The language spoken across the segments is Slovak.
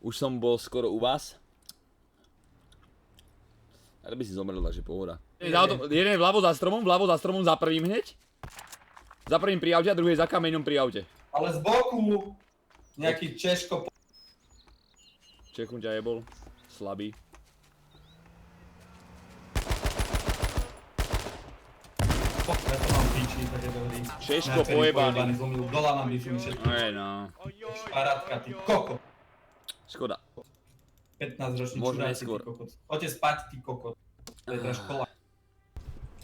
Už som bol skoro u vás. Ale by si zomrel, takže pohoda. Jeden je vľavo za stromom za prvým hneď. Za prvým pri aute a druhý je za kameňom pri aute. Ale z boku nejaký Češko. Čechum ťa jebol. Slabý. Ja to mám píči, tak je dobrý. Češko pojebaný. Zlomil dola mám píči všetky. No. Šparátka, ty koko. Škoda. 15-ročný Možno čuráci, ty neskôr. kokot. Poďte spať, ty kokot. To je tá škola.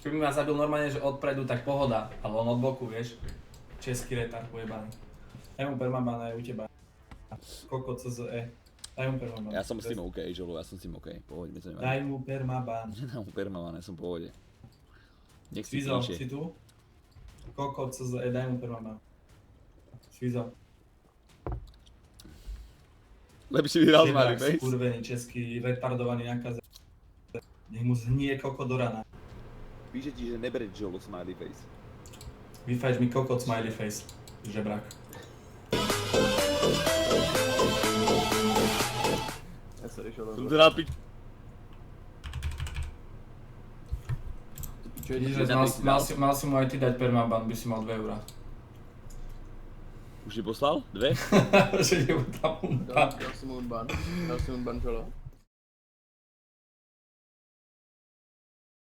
Keby ma zabil normálne, že odpredu, tak pohoda. Ale on od boku, vieš. Český retard pojebaný. Daj mu permabana, je u teba. Kokot CZE. Daj mu permaban. Ja som s tým OK, Žolo, ja som s tým OK. Pohoď, mi to nevadí. Daj mu permaban. Nedám mu permaban, ja som v pohode. Nech si Svizo, píše. si tu? Kokot CZE, daj mu permaban. Svizo. Lepšie vyhral z Mary Čebák, Face. skurvený, český, retardovaný nakaze. Nech mu zhnie koko do rana. Píše ti, že nebere Žolo smiley face. Vyfajš mi kokot smiley face, žebrák. Ja sa išiel Som rozhodol. teda pič... Vidíš, že mal si mu aj ty dať permaban, by si mal 2 eurá. Už ti poslal? 2? Že je tam Dal si mu ban, Žolo.